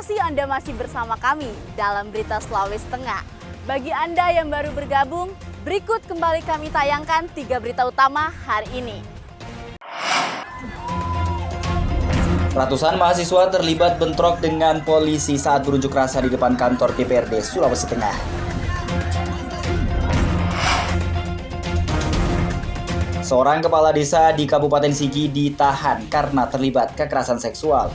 kasih Anda masih bersama kami dalam Berita Sulawesi Tengah. Bagi Anda yang baru bergabung, berikut kembali kami tayangkan 3 berita utama hari ini. Ratusan mahasiswa terlibat bentrok dengan polisi saat berunjuk rasa di depan kantor DPRD Sulawesi Tengah. Seorang kepala desa di Kabupaten Sigi ditahan karena terlibat kekerasan seksual.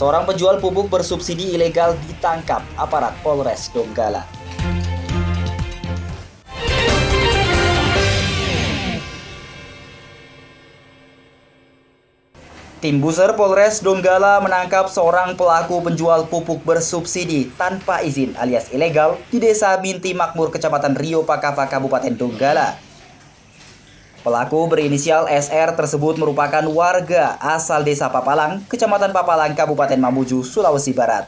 Seorang penjual pupuk bersubsidi ilegal ditangkap aparat Polres Donggala. Tim Buser Polres Donggala menangkap seorang pelaku penjual pupuk bersubsidi tanpa izin alias ilegal di Desa Binti Makmur, Kecamatan Rio Pakava, Kabupaten Donggala. Pelaku berinisial SR tersebut merupakan warga asal Desa Papalang, Kecamatan Papalang, Kabupaten Mamuju, Sulawesi Barat.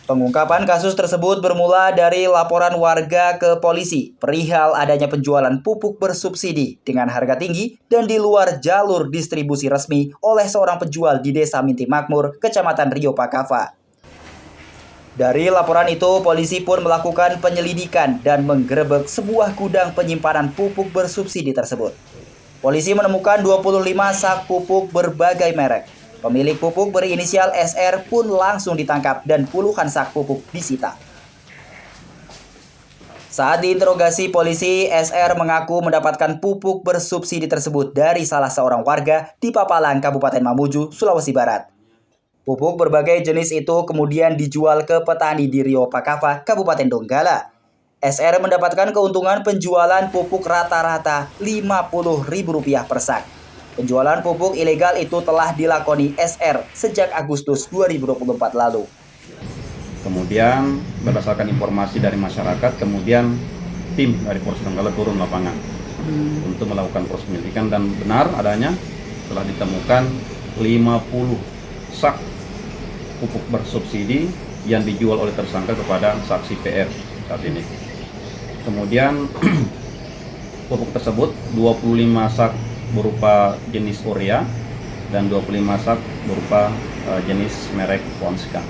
Pengungkapan kasus tersebut bermula dari laporan warga ke polisi perihal adanya penjualan pupuk bersubsidi dengan harga tinggi dan di luar jalur distribusi resmi oleh seorang penjual di Desa Binti Makmur, Kecamatan Rio Pakava. Dari laporan itu, polisi pun melakukan penyelidikan dan menggerebek sebuah gudang penyimpanan pupuk bersubsidi tersebut. Polisi menemukan 25 sak pupuk berbagai merek. Pemilik pupuk berinisial SR pun langsung ditangkap dan puluhan sak pupuk disita. Saat diinterogasi polisi, SR mengaku mendapatkan pupuk bersubsidi tersebut dari salah seorang warga di Papalang, Kabupaten Mamuju, Sulawesi Barat. Pupuk berbagai jenis itu kemudian dijual ke petani di Rio Pakava, Kabupaten Donggala. SR mendapatkan keuntungan penjualan pupuk rata-rata Rp50.000 per sak. Penjualan pupuk ilegal itu telah dilakoni SR sejak Agustus 2024 lalu. Kemudian berdasarkan informasi dari masyarakat, kemudian tim dari Polres Donggala turun lapangan untuk melakukan proses penyelidikan dan benar adanya telah ditemukan 50 sak pupuk bersubsidi yang dijual oleh tersangka kepada saksi PR saat ini. Kemudian pupuk tersebut 25 sak berupa jenis urea dan 25 sak berupa jenis merek Ponska.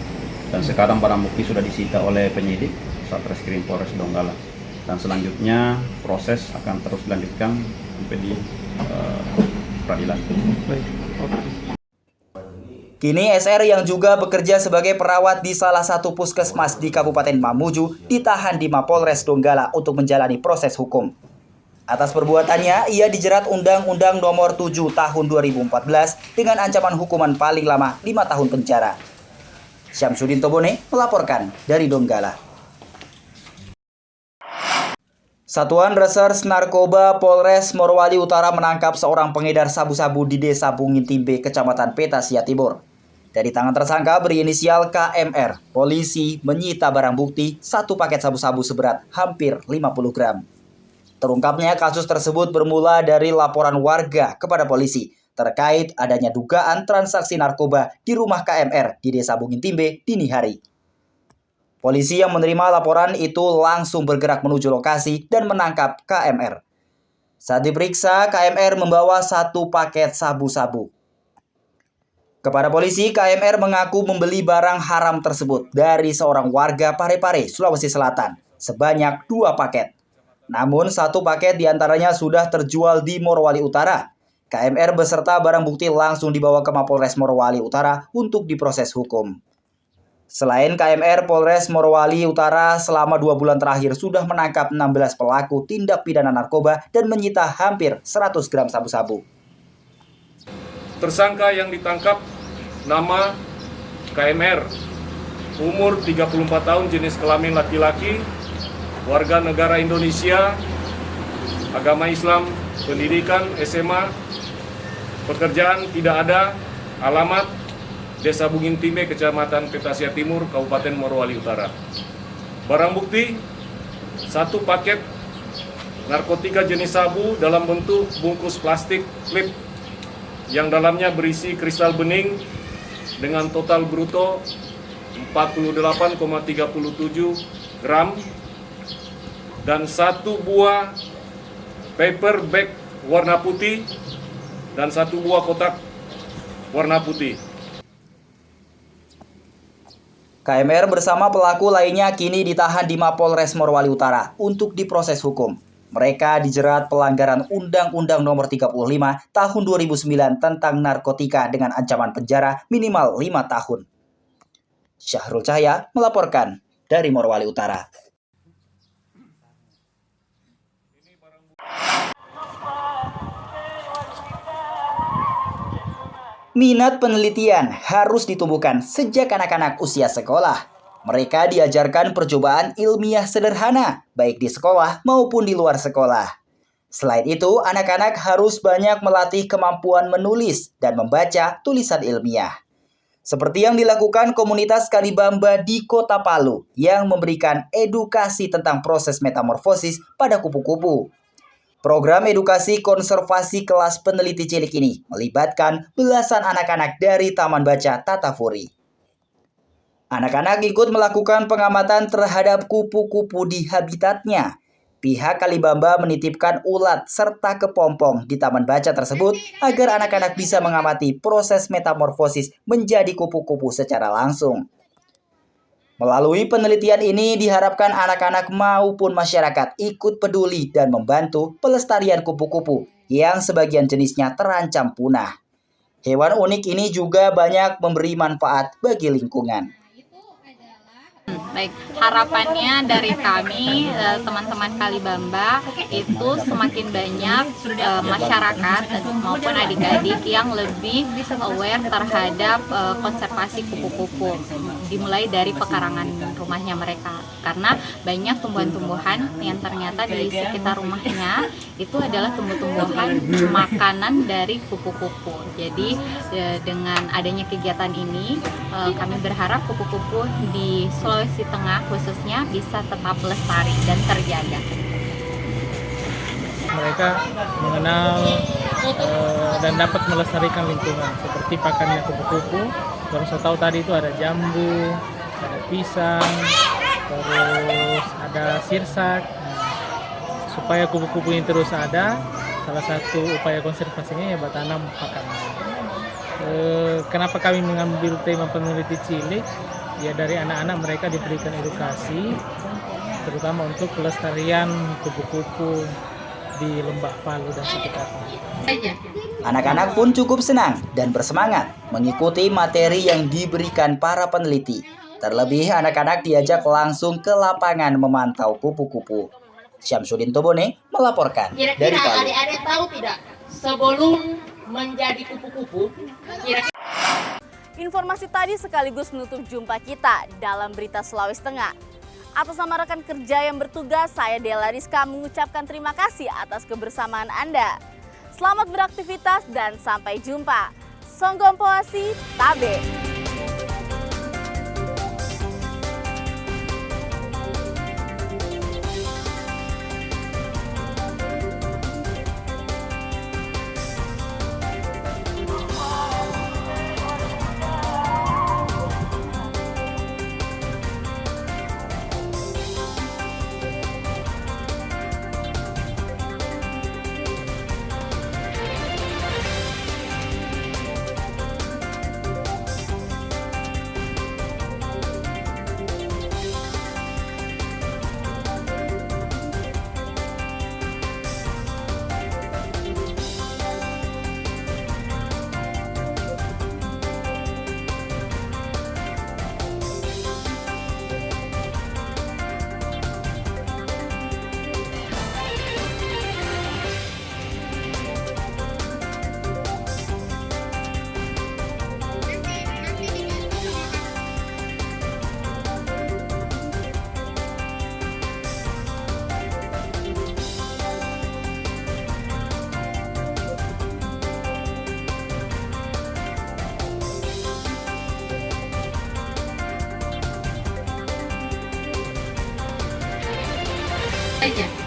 Dan sekarang barang bukti sudah disita oleh penyidik Satreskrim Polres Donggala. Dan selanjutnya proses akan terus dilanjutkan sampai di peradilan. Kini SR yang juga bekerja sebagai perawat di salah satu puskesmas di Kabupaten Mamuju ditahan di Mapolres Donggala untuk menjalani proses hukum. Atas perbuatannya, ia dijerat Undang-Undang Nomor 7 Tahun 2014 dengan ancaman hukuman paling lama 5 tahun penjara. Syamsuddin Tobone melaporkan dari Donggala. Satuan Reserse Narkoba Polres Morowali Utara menangkap seorang pengedar sabu-sabu di Desa Bungin Timbe, Kecamatan Petasia Timur. Dari tangan tersangka berinisial KMR, polisi menyita barang bukti 1 paket sabu-sabu seberat hampir 50 gram. Terungkapnya kasus tersebut bermula dari laporan warga kepada polisi terkait adanya dugaan transaksi narkoba di rumah KMR di Desa Bungin Timbe dini hari. Polisi yang menerima laporan itu langsung bergerak menuju lokasi dan menangkap KMR. Saat diperiksa, KMR membawa 1 paket sabu-sabu. Kepada polisi, KMR mengaku membeli barang haram tersebut dari seorang warga Parepare, Sulawesi Selatan, sebanyak 2 paket. Namun 1 paket diantaranya sudah terjual di Morowali Utara. KMR beserta barang bukti langsung dibawa ke Mapolres Morowali Utara untuk diproses hukum. Selain KMR, Polres Morowali Utara selama 2 bulan terakhir sudah menangkap 16 pelaku tindak pidana narkoba dan menyita hampir 100 gram sabu-sabu. Tersangka yang ditangkap nama KMR, umur 34 tahun, jenis kelamin laki-laki, warga negara Indonesia, agama Islam, pendidikan SMA, pekerjaan tidak ada, alamat Desa Bungin Timbe, Kecamatan Petasia Timur, Kabupaten Morowali Utara. Barang bukti 1 paket narkotika jenis sabu dalam bentuk bungkus plastik klip yang dalamnya berisi kristal bening dengan total bruto 48,37 gram dan 1 buah paper bag warna putih dan 1 buah kotak warna putih. KMR bersama pelaku lainnya kini ditahan di Mapolres Morowali Utara untuk diproses hukum. Mereka dijerat pelanggaran Undang-Undang Nomor 35 Tahun 2009 tentang narkotika dengan ancaman penjara minimal 5 tahun. Syahrul Cahya melaporkan dari Morowali Utara. Minat penelitian harus ditumbuhkan sejak anak-anak usia sekolah. Mereka diajarkan percobaan ilmiah sederhana, baik di sekolah maupun di luar sekolah. Selain itu, anak-anak harus banyak melatih kemampuan menulis dan membaca tulisan ilmiah. Seperti yang dilakukan komunitas Kalibamba di Kota Palu yang memberikan edukasi tentang proses metamorfosis pada kupu-kupu. Program edukasi konservasi kelas peneliti cilik ini melibatkan belasan anak-anak dari Taman Baca Tatafuri. Anak-anak ikut melakukan pengamatan terhadap kupu-kupu di habitatnya. Pihak Kalibamba menitipkan ulat serta kepompong di Taman Baca tersebut agar anak-anak bisa mengamati proses metamorfosis menjadi kupu-kupu secara langsung. Melalui penelitian ini diharapkan anak-anak maupun masyarakat ikut peduli dan membantu pelestarian kupu-kupu yang sebagian jenisnya terancam punah. Hewan unik ini juga banyak memberi manfaat bagi lingkungan. Baik, harapannya dari kami teman-teman Kalibamba itu semakin banyak masyarakat maupun adik-adik yang lebih aware terhadap konservasi kupu-kupu, dimulai dari pekarangan rumahnya mereka, karena banyak tumbuhan-tumbuhan yang ternyata di sekitar rumahnya itu adalah tumbuh-tumbuhan makanan dari kupu-kupu. Jadi dengan adanya kegiatan ini kami berharap kupu-kupu di Sulawesi Tengah khususnya bisa tetap lestari dan terjaga. Mereka mengenal dan dapat melestarikan lingkungan seperti pakannya kupu-kupu. Baru saya tahu tadi itu ada jambu, ada pisang, terus ada sirsak. Supaya kupu-kupu ini terus ada, salah satu upaya konservasinya ya bertanam pakan. Kenapa kami mengambil tema peneliti cilik? Ya dari anak-anak mereka diberikan edukasi, terutama untuk pelestarian kupu-kupu di Lembah Palu dan sekitarnya. Anak-anak pun cukup senang dan bersemangat mengikuti materi yang diberikan para peneliti. Terlebih anak-anak diajak langsung ke lapangan memantau kupu-kupu. Syamsuddin Tobone melaporkan dari Palu. Adik-adik tahu tidak, sebelum menjadi kupu-kupu, Informasi tadi sekaligus menutup jumpa kita dalam Berita Sulawesi Tengah. Atas nama rekan kerja yang bertugas, saya Della Rizka mengucapkan terima kasih atas kebersamaan Anda. Selamat beraktivitas dan sampai jumpa. Songgompoasi Tabe. saja.